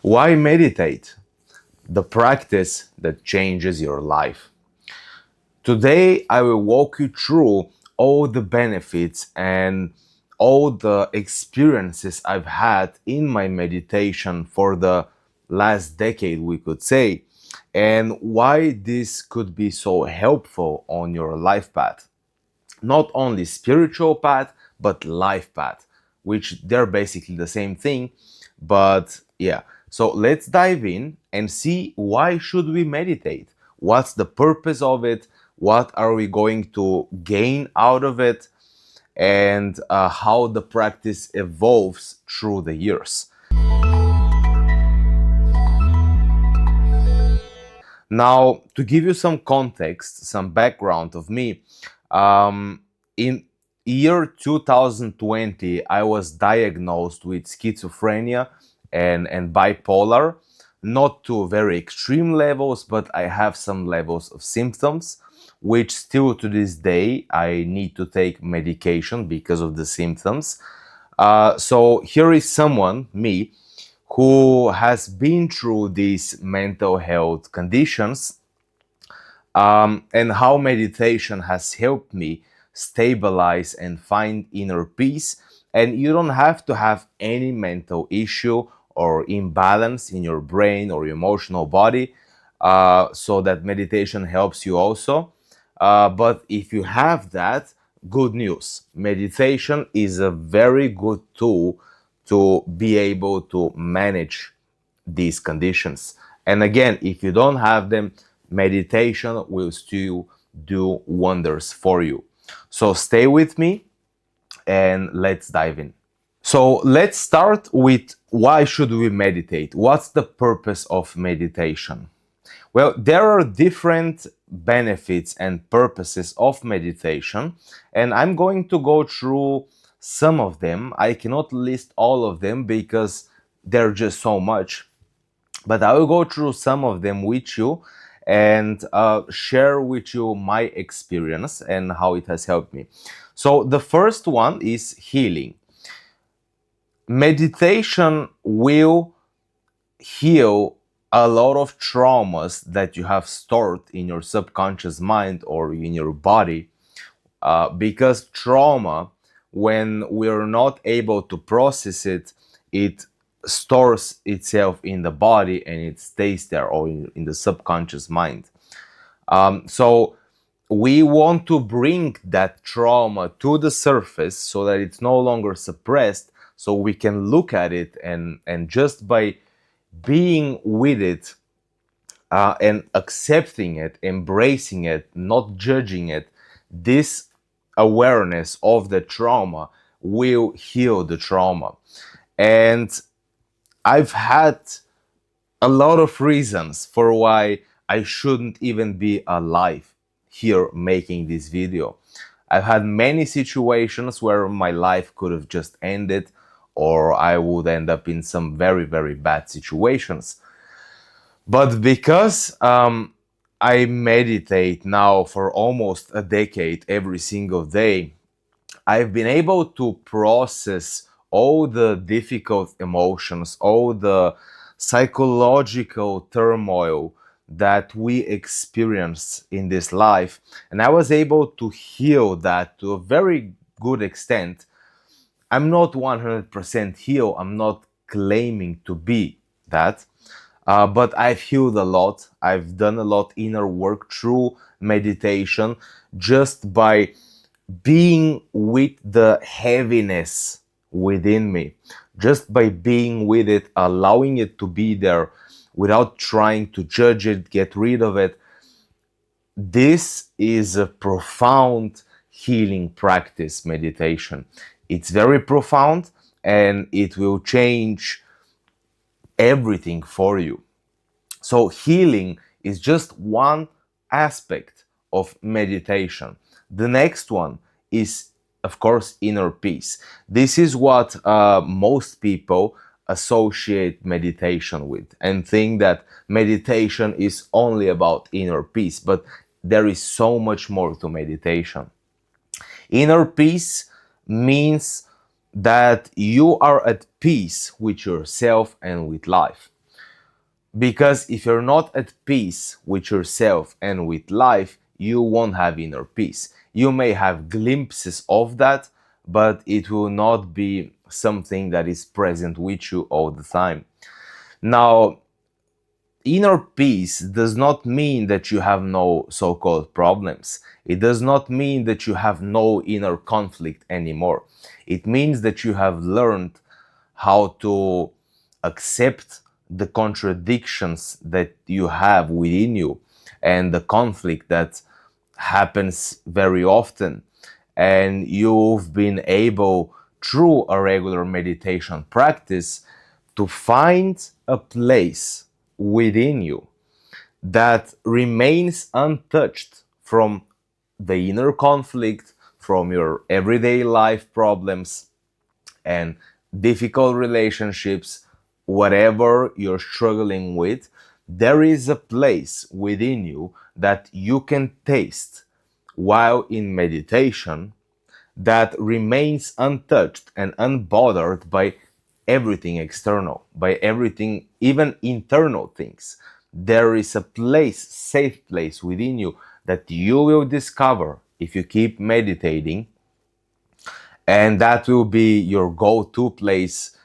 Why meditate? The practice that changes your life. Today, I will walk you through all the benefits and all the experiences I've had in my meditation for the last decade, we could say, and why this could be so helpful on your life path. Not only spiritual path, but life path, which they're basically the same thing. But yeah, so let's dive in and see why should we meditate? What's the purpose of it? What are we going to gain out of it? And how the practice evolves through the years. Now, to give you some context, some background of me, in year 2020, I was diagnosed with schizophrenia and bipolar, not to very extreme levels, but I have some levels of symptoms, which still to this day, I need to take medication because of the symptoms. So here is someone, me, who has been through these mental health conditions, and how meditation has helped me stabilize and find inner peace. And you don't have to have any mental issue or imbalance in your brain or your emotional body, so that meditation helps you also. But if you have that, good news. Meditation is a very good tool to be able to manage these conditions. And again, if you don't have them, meditation will still do wonders for you. So stay with me and let's dive in. So let's start with why should we meditate? What's the purpose of meditation? Well, there are different benefits and purposes of meditation, and I'm going to go through some of them. I cannot list all of them because they're just so much, but I will go through some of them with you and share with you my experience and how it has helped me. So, the first one is healing. Meditation will heal a lot of traumas that you have stored in your subconscious mind or in your body, because trauma, when we're not able to process it, it stores itself in the body and it stays there, or in the subconscious mind. So we want to bring that trauma to the surface so that it's no longer suppressed, so we can look at it, and just by being with it, and accepting it, embracing it, not judging it, this awareness of the trauma will heal the trauma. And I've had a lot of reasons for why I shouldn't even be alive here making this video. I've had many situations where my life could have just ended, or I would end up in some very, very bad situations. But because I meditate now for almost a decade every single day, I've been able to process all the difficult emotions, all the psychological turmoil that we experience in this life. And I was able to heal that to a very good extent. I'm not 100% healed, I'm not claiming to be that. But I've healed a lot. I've done a lot inner work through meditation, just by being with the heaviness within me, just by being with it, allowing it to be there without trying to judge it, get rid of it. This is a profound healing practice, meditation. It's very profound and it will change everything for you. So, healing is just one aspect of meditation. The next one is, of course, inner peace. This is what most people associate meditation with and think that meditation is only about inner peace, but there is so much more to meditation. Inner peace means that you are at peace with yourself and with life. Because if you're not at peace with yourself and with life, you won't have inner peace. You may have glimpses of that, but it will not be something that is present with you all the time. Now, inner peace does not mean that you have no so-called problems. It does not mean that you have no inner conflict anymore. It means that you have learned how to accept the contradictions that you have within you and the conflict that happens very often. And you've been able, through a regular meditation practice, to find a place within you that remains untouched from the inner conflict, from your everyday life problems and difficult relationships, whatever you're struggling with. There is a place within you that you can taste while in meditation that remains untouched and unbothered by everything external, by everything, even internal things. There is a place, safe place within you that you will discover if you keep meditating, and that will be your go-to place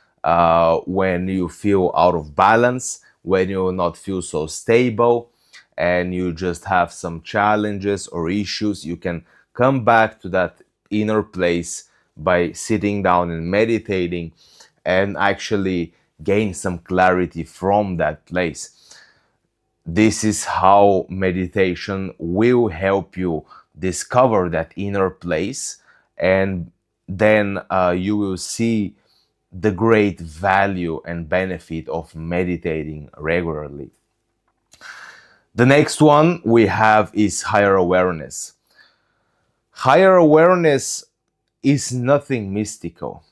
when you feel out of balance, when you will not feel so stable, and you just have some challenges or issues. You can come back to that inner place by sitting down and meditating, and actually gain some clarity from that place. This is how meditation will help you discover that inner place, and then you will see the great value and benefit of meditating regularly. The next one we have is higher awareness. Higher awareness is nothing mystical.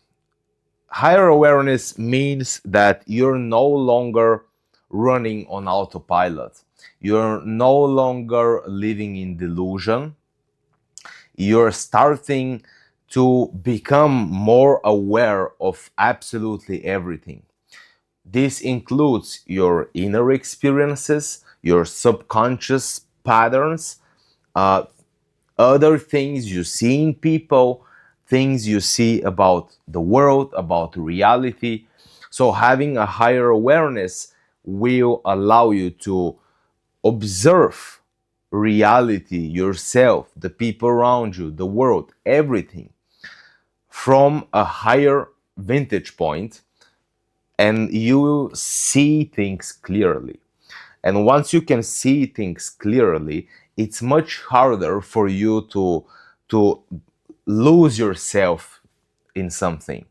Higher awareness means that you're no longer running on autopilot. You're no longer living in delusion. You're starting to become more aware of absolutely everything. This includes your inner experiences, your subconscious patterns, uh, other things you see in people, things you see about the world, about reality. So having a higher awareness will allow you to observe reality, yourself, the people around you, the world, everything from a higher vantage point, and you will see things clearly. And once you can see things clearly, it's much harder for you to lose yourself in something.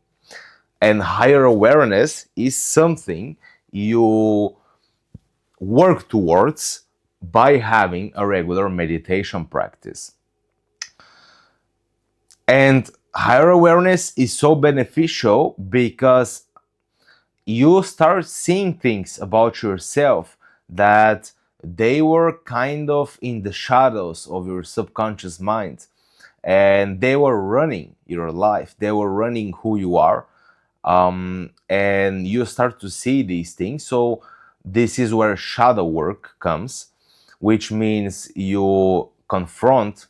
And higher awareness is something you work towards by having a regular meditation practice. And higher awareness is so beneficial because you start seeing things about yourself that they were kind of in the shadows of your subconscious mind, and they were running your life, they were running who you are. And you start to see these things. So this is where shadow work comes, which means you confront,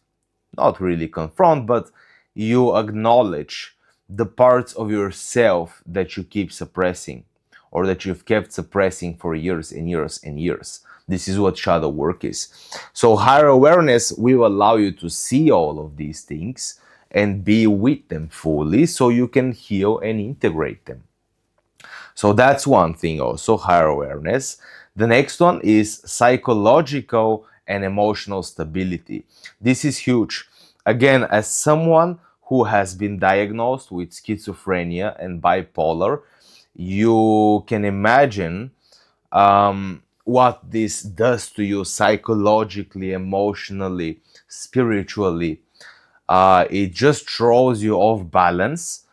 not really confront, but you acknowledge the parts of yourself that you keep suppressing, or that you've kept suppressing for years and years and years. This is what shadow work is. So higher awareness will allow you to see all of these things and be with them fully, so you can heal and integrate them. So that's one thing also, higher awareness. The next one is psychological and emotional stability. This is huge. Again, as someone who has been diagnosed with schizophrenia and bipolar, you can imagine what this does to you psychologically, emotionally, spiritually. It just throws you off balance,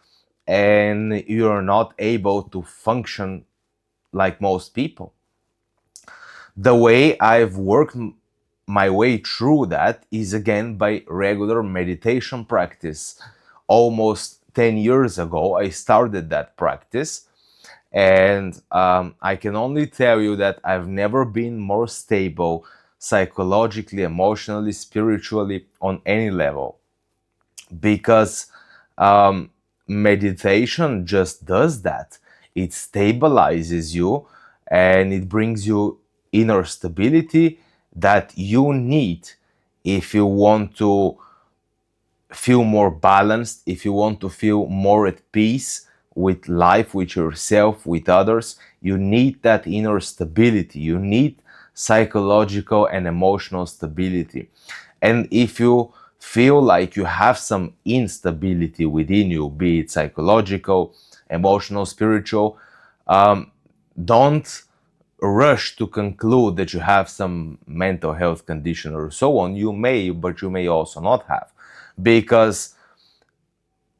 and you're not able to function like most people. The way I've worked my way through that is again by regular meditation practice. Almost 10 years ago, I started that practice, And I can only tell you that I've never been more stable psychologically, emotionally, spiritually, on any level, because um, meditation just does that. It stabilizes you and it brings you inner stability that you need if you want to feel more balanced, if you want to feel more at peace with life, with yourself, with others. You need that inner stability. You need psychological and emotional stability. And if you feel like you have some instability within you, be it psychological, emotional, spiritual, um, don't rush to conclude that you have some mental health condition or so on. You may, but you may also not have, because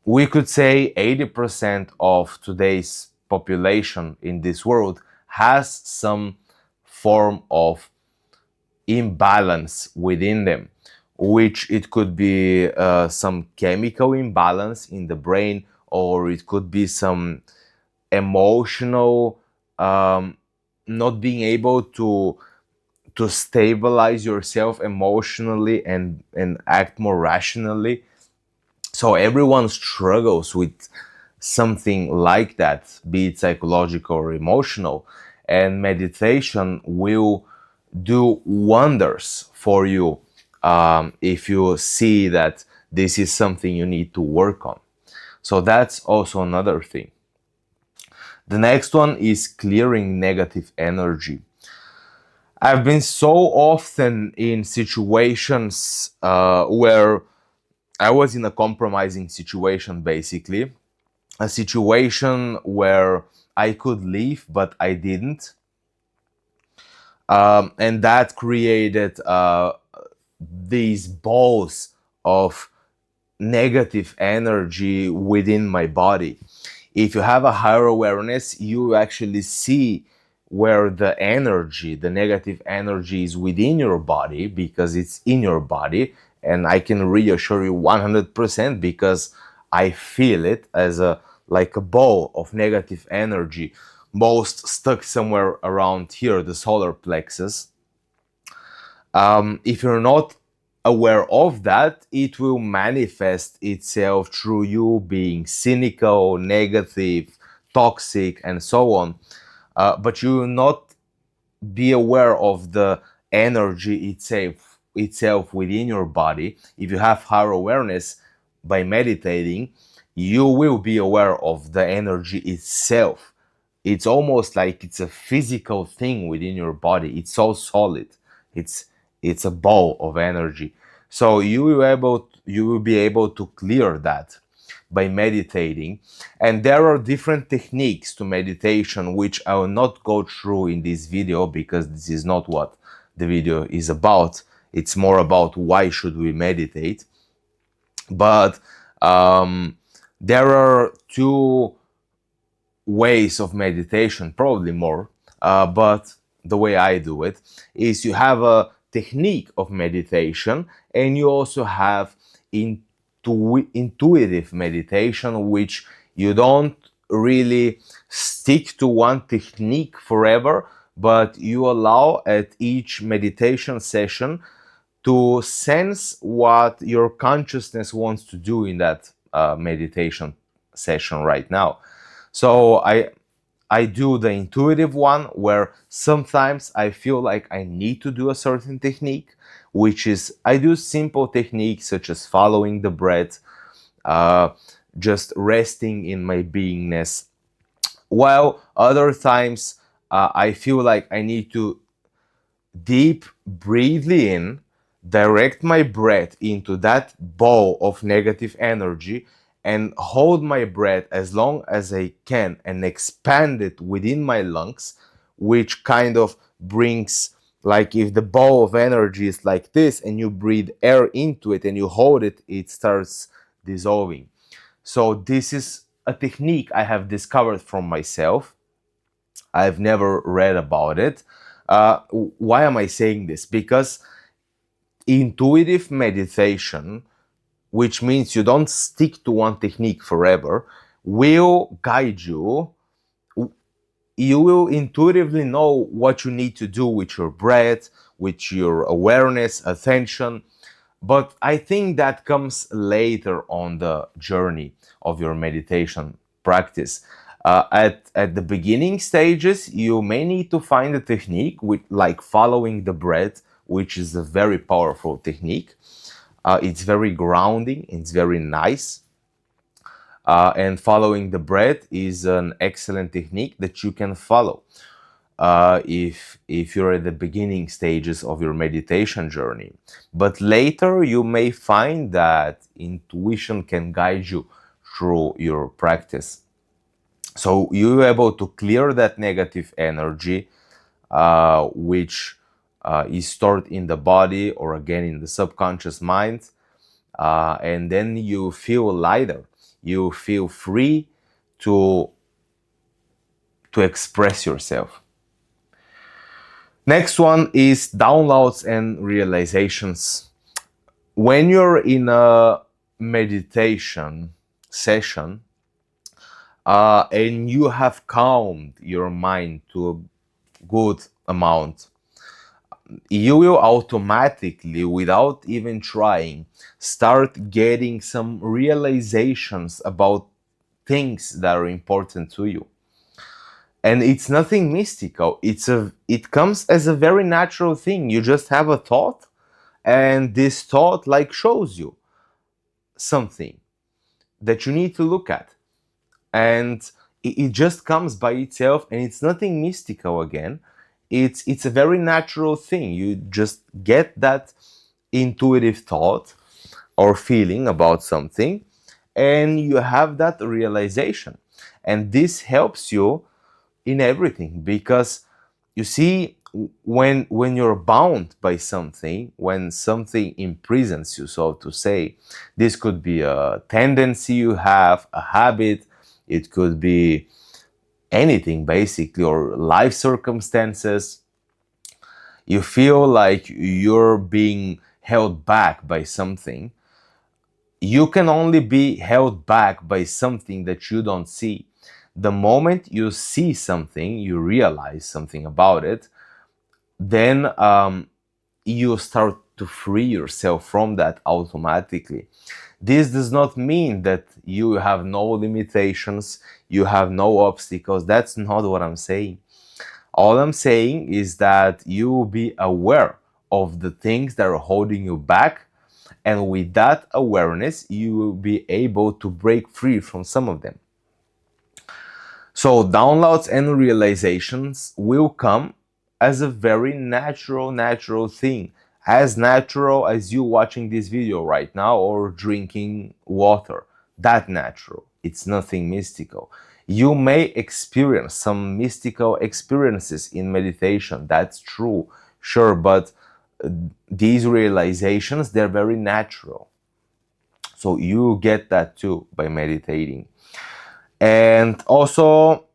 we could say 80% of today's population in this world has some form of imbalance within them, which it could be some chemical imbalance in the brain, or it could be some emotional not being able to stabilize yourself emotionally and act more rationally. So everyone struggles with something like that, be it psychological or emotional, and meditation will do wonders for you if you see that this is something you need to work on. So that's also another thing. The next one is clearing negative energy. I've been so often in situations where I was in a compromising situation, basically, a situation where I could leave, but I didn't. And that created these balls of negative energy within my body. If you have a higher awareness, you actually see where the energy, the negative energy, is within your body, because it's in your body. And I can reassure you 100%, because I feel it as a like a ball of negative energy, most stuck somewhere around here, the solar plexus. If you're not aware of that, it will manifest itself through you being cynical, negative, toxic, and so on. But you will not be aware of the energy itself within your body. If you have higher awareness by meditating, you will be aware of the energy itself. It's almost like it's a physical thing within your body. It's so solid. It's it's a ball of energy. So you will be able to clear that by meditating. And there are different techniques to meditation, which I will not go through in this video, because this is not what the video is about. It's more about why should we meditate. But there are two ways of meditation, probably more, but the way I do it is you have a technique of meditation, and you also have intuitive meditation, which you don't really stick to one technique forever, but you allow at each meditation session to sense what your consciousness wants to do in that meditation session right now. So I do the intuitive one, where sometimes I feel like I need to do a certain technique, which is I do simple techniques such as following the breath, uh, just resting in my beingness. While other times I feel like I need to deep breathe in, direct my breath into that ball of negative energy, and hold my breath as long as I can and expand it within my lungs, which kind of brings, like, if the ball of energy is like this and you breathe air into it and you hold it, it starts dissolving. So this is a technique I have discovered from myself. I've never read about it. Why am I saying this? Because intuitive meditation, which means you don't stick to one technique forever, will guide you you will intuitively know what you need to do with your breath, with your awareness, attention. But I think that comes later on the journey of your meditation practice. At the beginning stages, you may need to find a technique with like following the breath, which is a very powerful technique. It's very grounding. It's very nice. And following the breath is an excellent technique that you can follow if you're at the beginning stages of your meditation journey. But later you may find that intuition can guide you through your practice. So you're able to clear that negative energy, which is stored in the body or again in the subconscious mind, and then you feel lighter. You feel free to express yourself. Next one is downloads and realizations. When you're in a meditation session and you have calmed your mind to a good amount, you will automatically, without even trying, start getting some realizations about things that are important to you. And it's nothing mystical. It comes as a very natural thing. You just have a thought, and this thought like shows you something that you need to look at, and it just comes by itself, and it's nothing mystical again. It's a very natural thing. You just get that intuitive thought or feeling about something, and you have that realization. And this helps you in everything, because you see, when you're bound by something, when something imprisons you, so to say, this could be a tendency you have, a habit, it could be anything basically, or life circumstances. You feel like you're being held back by something. You can only be held back by something that you don't see. The moment you see something, you realize something about it, then you start to free yourself from that automatically. This does not mean that you have no limitations, you have no obstacles. That's not what I'm saying. All I'm saying is that you will be aware of the things that are holding you back, and with that awareness, you will be able to break free from some of them. So downloads and realizations will come as a very natural thing, as natural as you watching this video right now or drinking water. That natural. It's nothing mystical. You may experience some mystical experiences in meditation. That's true, sure, but these realizations, they're very natural. So you get that too by meditating. And also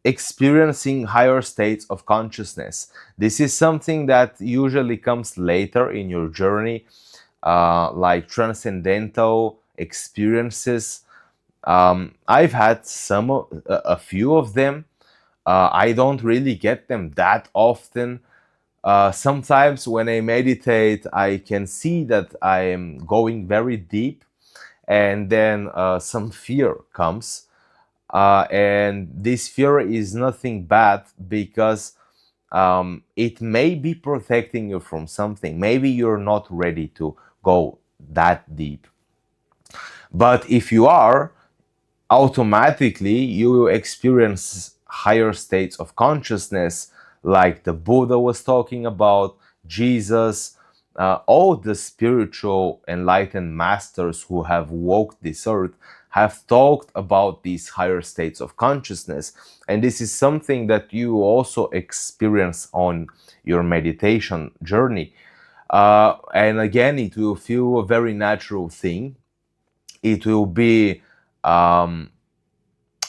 experiencing higher states of consciousness. This is something that usually comes later in your journey, like transcendental experiences. I've had a few of them. I don't really get them that often. Sometimes when I meditate, I can see that I am going very deep, and then some fear comes. And this fear is nothing bad, because it may be protecting you from something. Maybe you're not ready to go that deep. But if you are, automatically you will experience higher states of consciousness, like the Buddha was talking about, Jesus, all the spiritual enlightened masters who have walked this earth have talked about these higher states of consciousness. And this is something that you also experience on your meditation journey. And again, it will feel a very natural thing. It will be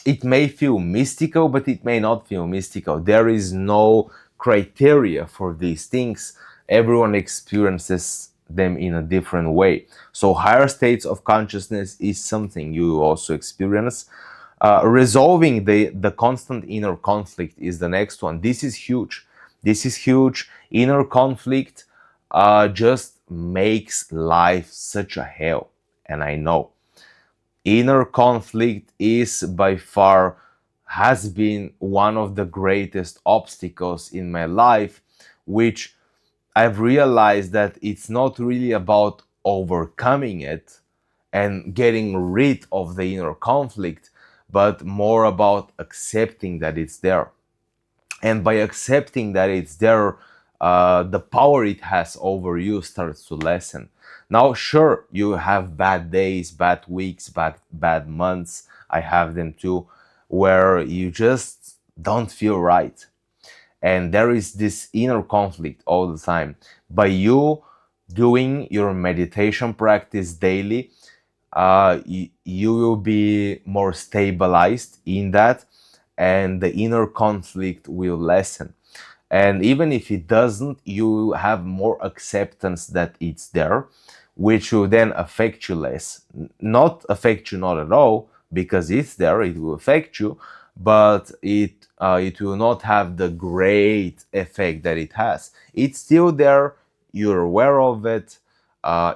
it may feel mystical, but it may not feel mystical. There is no criteria for these things. Everyone experiences them in a different way. So higher states of consciousness is something you also experience. Resolving the constant inner conflict is the next one. This is huge. This is huge. Inner conflict just makes life such a hell. And I know inner conflict is by far has been one of the greatest obstacles in my life, which I've realized that it's not really about overcoming it and getting rid of the inner conflict, but more about accepting that it's there. And by accepting that it's there, the power it has over you starts to lessen. Now, sure, you have bad days, bad weeks, bad months. I have them too, where you just don't feel right, and there is this inner conflict all the time. By you doing your meditation practice daily, you will be more stabilized in that, and the inner conflict will lessen. And even if it doesn't, you have more acceptance that it's there, which will then affect you less. Not affect you not at all, because it's there, it will affect you, but it will not have the great effect that it has. It's still there, you're aware of it.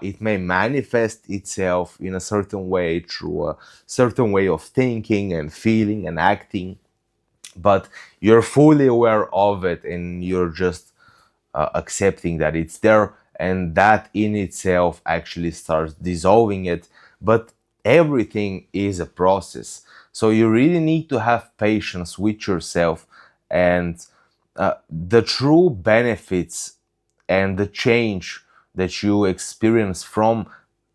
It may manifest itself in a certain way through a certain way of thinking and feeling and acting, but you're fully aware of it, and you're just accepting that it's there, and that in itself actually starts dissolving it. But everything is a process, so you really need to have patience with yourself. And the true benefits and the change that you experience from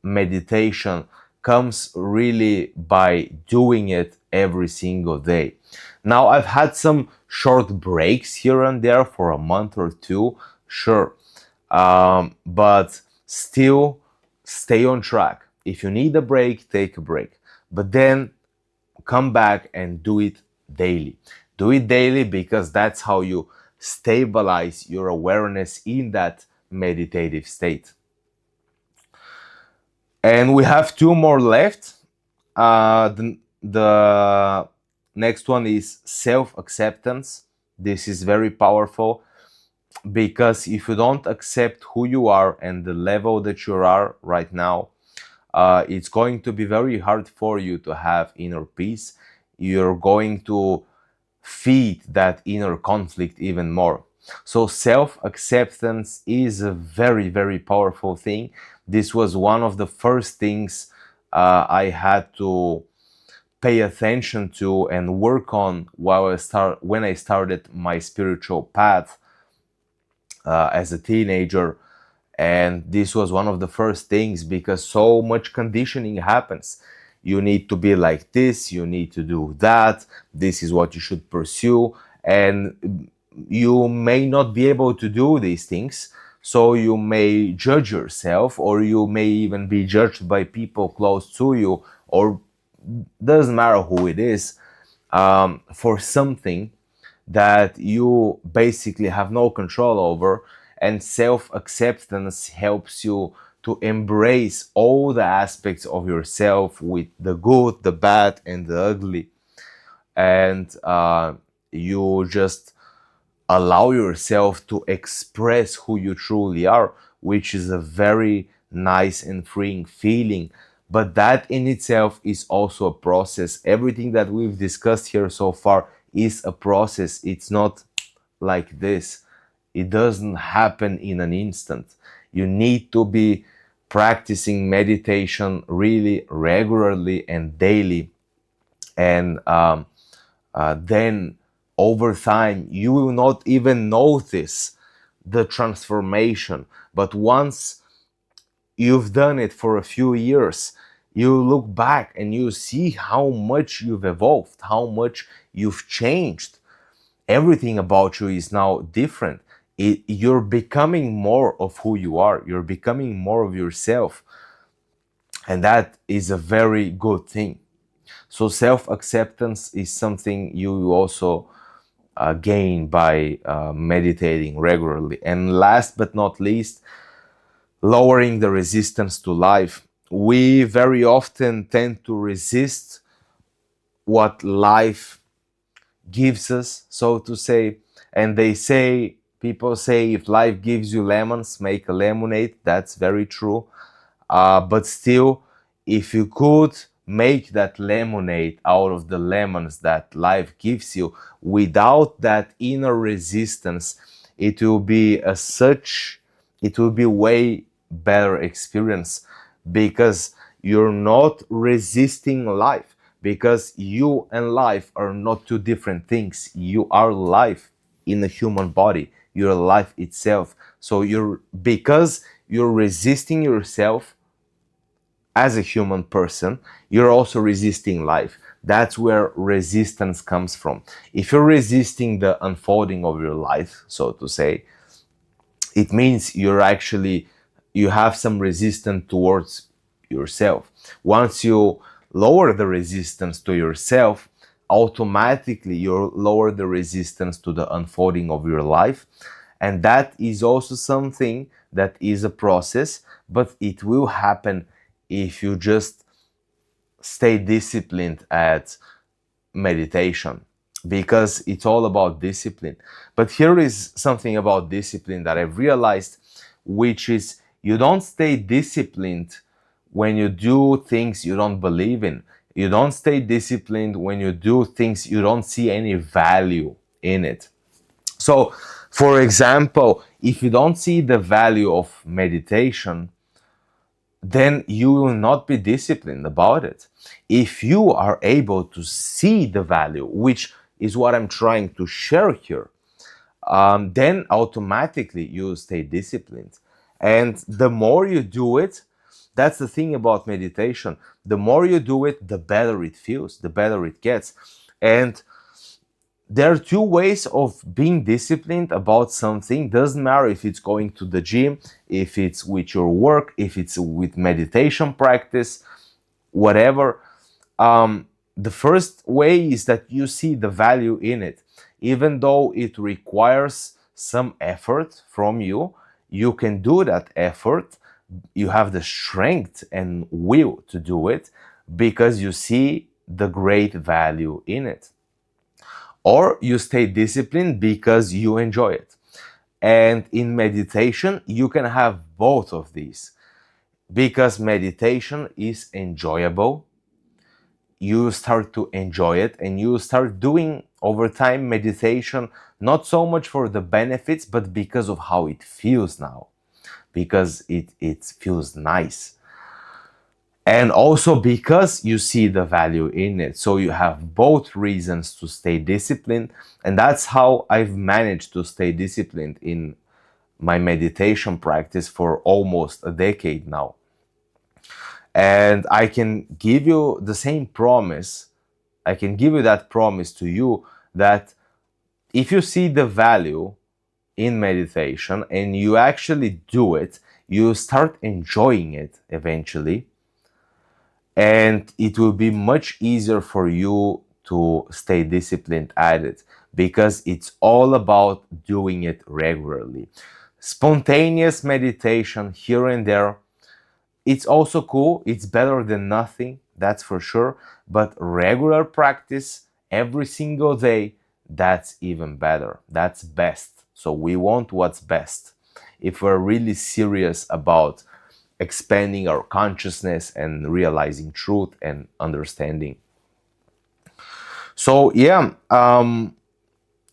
meditation comes really by doing it every single day. Now, I've had some short breaks here and there for a month or two, sure, but still stay on track. If you need a break, take a break, but then come back and do it daily. Do it daily, because that's how you stabilize your awareness in that meditative state. And we have two more left. The next one is self acceptance. This is very powerful, because if you don't accept who you are and the level that you are right now, it's going to be very hard for you to have inner peace. You're going to feed that inner conflict even more. So self acceptance is a very, very powerful thing. This was one of the first things I had to pay attention to and work on when I started my spiritual path as a teenager. And this was one of the first things, because so much conditioning happens. You need to be like this, you need to do that, this is what you should pursue, and you may not be able to do these things. So you may judge yourself, or you may even be judged by people close to you, or doesn't matter who it is, for something that you basically have no control over. And self acceptance helps you to embrace all the aspects of yourself, with the good, the bad, and the ugly. And you just allow yourself to express who you truly are, which is a very nice and freeing feeling. But that in itself is also a process. Everything that we've discussed here so far is a process. It's not like this. It doesn't happen in an instant. You need to be practicing meditation really regularly and daily. And then over time, you will not even notice the transformation. But once you've done it for a few years, you look back and you see how much you've evolved, how much you've changed. Everything about you is now different. You're becoming more of who you are. You're becoming more of yourself. And that is a very good thing. So self-acceptance is something you also gain by meditating regularly. And last but not least, lowering the resistance to life. We very often tend to resist what life gives us, so to say. And they say, people say, if life gives you lemons, make a lemonade. That's very true. But still, if you could make that lemonade out of the lemons that life gives you without that inner resistance, it will be a such, it will be way better experience, because you're not resisting life, because you and life are not two different things. You are life in a human body. You're life itself. So you're, because you're resisting yourself as a human person, you're also resisting life. That's where resistance comes from. If you're resisting the unfolding of your life, so to say, it means you're actually, you have some resistance towards yourself. Once you lower the resistance to yourself, automatically you lower the resistance to the unfolding of your life. And that is also something that is a process, but it will happen if you just stay disciplined at meditation, because it's all about discipline. But here is something about discipline that I've realized, which is you don't stay disciplined when you do things you don't believe in. You don't stay disciplined when you do things you don't see any value in it. So, for example, if you don't see the value of meditation, then you will not be disciplined about it. If you are able to see the value, which is what I'm trying to share here, then automatically you stay disciplined. And the more you do it, that's the thing about meditation. The more you do it, the better it feels, the better it gets. And there are two ways of being disciplined about something. Doesn't matter if it's going to the gym, if it's with your work, if it's with meditation practice, whatever. The first way is that you see the value in it. Even though it requires some effort from you, you can do that effort. You have the strength and will to do it because you see the great value in it. Or you stay disciplined because you enjoy it. And in meditation, you can have both of these, because meditation is enjoyable. You start to enjoy it and you start doing over time meditation, not so much for the benefits, but because of how it feels now, because it feels nice. And also because you see the value in it. So you have both reasons to stay disciplined. And that's how I've managed to stay disciplined in my meditation practice for almost a decade now. And I can give you the same promise. I can give you that promise to you, that if you see the value in meditation and you actually do it, you start enjoying it eventually. And it will be much easier for you to stay disciplined at it, because it's all about doing it regularly. Spontaneous meditation here and there, it's also cool. It's better than nothing, that's for sure. But regular practice every single day, that's even better. That's best. So we want what's best. If we're really serious about expanding our consciousness and realizing truth and understanding. So yeah,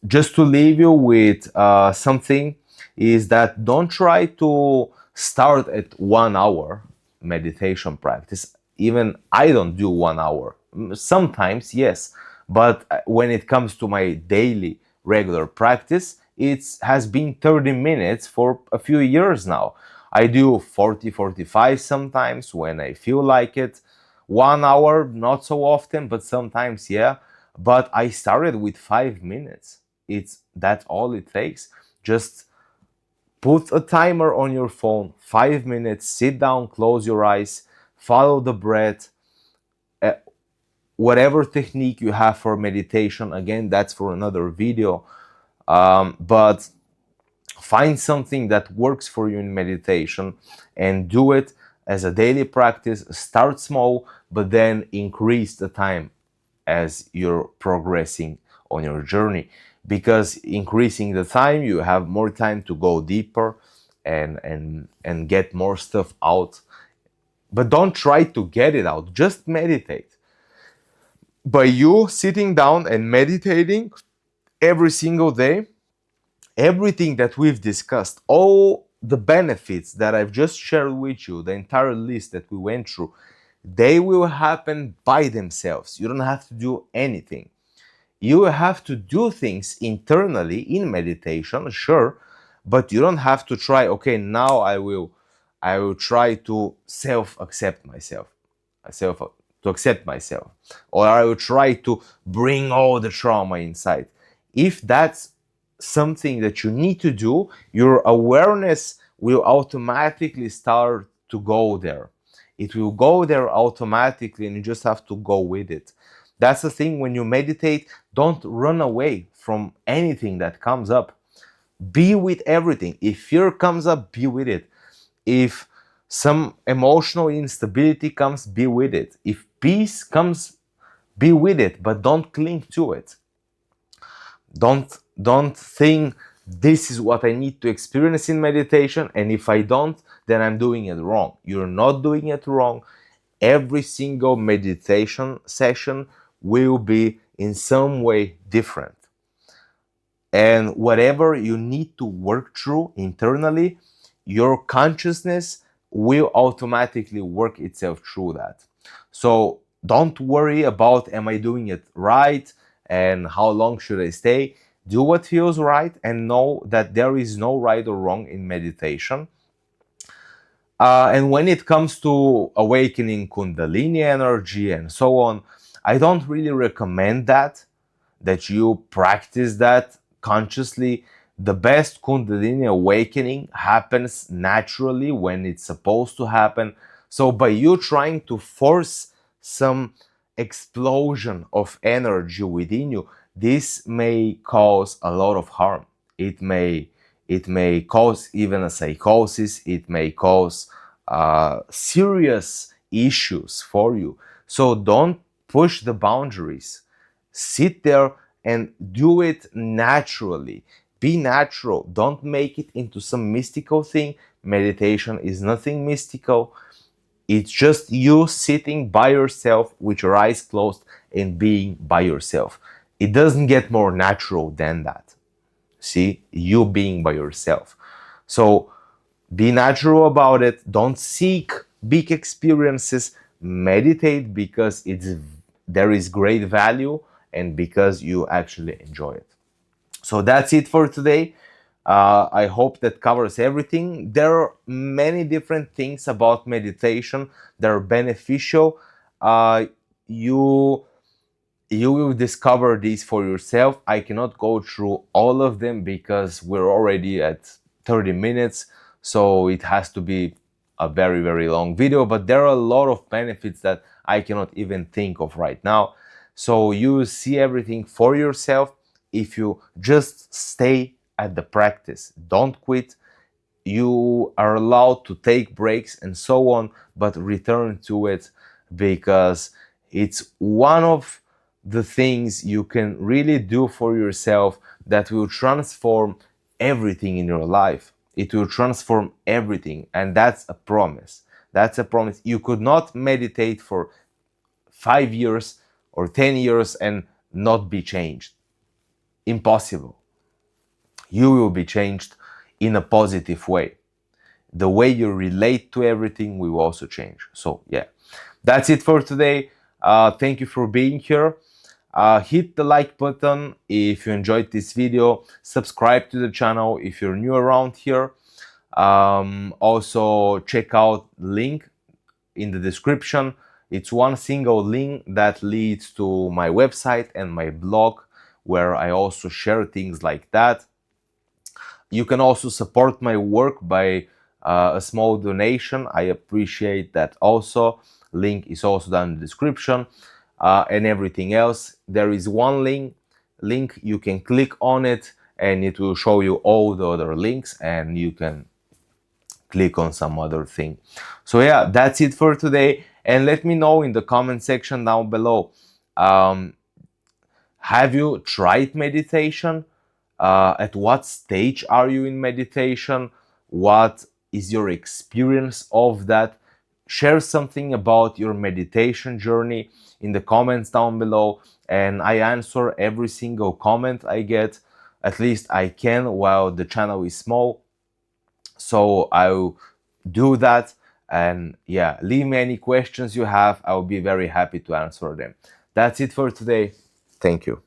just to leave you with something, is that don't try to start at 1 hour meditation practice. Even I don't do 1 hour. Sometimes, yes, but when it comes to my daily regular practice, it has been 30 minutes for a few years now. I do 40, 45 sometimes when I feel like it. 1 hour, not so often, but sometimes, yeah. But I started with 5 minutes. That's all it takes. Just put a timer on your phone, 5 minutes, sit down, close your eyes, follow the breath. Uh, Whatever technique you have for meditation, again, that's for another video. But find something that works for you in meditation and do it as a daily practice. Start small, but then increase the time as you're progressing on your journey, because increasing the time, you have more time to go deeper and get more stuff out. But don't try to get it out, just meditate. By you sitting down and meditating every single day, everything that we've discussed, all the benefits that I've just shared with you, the entire list that we went through, they will happen by themselves. You don't have to do anything. You have to do things internally in meditation, sure, but you don't have to try, okay, now I will try to self-accept myself, self to accept myself, or I will try to bring all the trauma inside. If that's something that you need to do, your awareness will automatically start to go there. It will go there automatically, and you just have to go with it. That's the thing. When you meditate, don't run away from anything that comes up. Be with everything. If fear comes up, be with it. If some emotional instability comes, be with it. If peace comes, be with it, but don't cling to it. Don't think this is what I need to experience in meditation, and if I don't, then I'm doing it wrong. You're not doing it wrong. Every single meditation session will be in some way different. And whatever you need to work through internally, your consciousness will automatically work itself through that. So don't worry about, am I doing it right and how long should I stay? Do what feels right, and know that there is no right or wrong in meditation. And when it comes to awakening Kundalini energy and so on, I don't really recommend that you practice that consciously. The best Kundalini awakening happens naturally when it's supposed to happen. So by you trying to force some explosion of energy within you, this may cause a lot of harm. It may cause even a psychosis. It may cause serious issues for you. So don't push the boundaries. Sit there and do it naturally. Be natural. Don't make it into some mystical thing. Meditation is nothing mystical. It's just you sitting by yourself with your eyes closed and being by yourself. It doesn't get more natural than that. See, you being by yourself. So be natural about it. Don't seek big experiences. Meditate because there is great value, and because you actually enjoy it. So that's it for today. I hope that covers everything. There are many different things about meditation that are beneficial. Uh, you you will discover these for yourself. I cannot go through all of them because we're already at 30 minutes, so it has to be a very, very long video, but there are a lot of benefits that I cannot even think of right now. So you see everything for yourself if you just stay at the practice. Don't quit. You are allowed to take breaks and so on, but return to it, because it's one of the things you can really do for yourself that will transform everything in your life. It will transform everything, and that's a promise. That's a promise. You could not meditate for 5 years or 10 years and not be changed. Impossible. You will be changed in a positive way. The way you relate to everything will also change. So yeah, that's it for today. Thank you for being here. Hit the like button if you enjoyed this video. Subscribe to the channel if you're new around here. Also check out link in the description. It's one single link that leads to my website and my blog, where I also share things like that. You can also support my work by a small donation. I appreciate that also. Link is also down in the description. And everything else. There is one link. You can click on it and it will show you all the other links, and you can click on some other thing. So yeah, that's it for today. And let me know in the comment section down below. Have you tried meditation? At what stage are you in meditation? What is your experience of that? Share something about your meditation journey in the comments down below, and I answer every single comment I get. At least I can while the channel is small. So I'll do that. And yeah, leave me any questions you have. I'll be very happy to answer them. That's it for today. Thank you.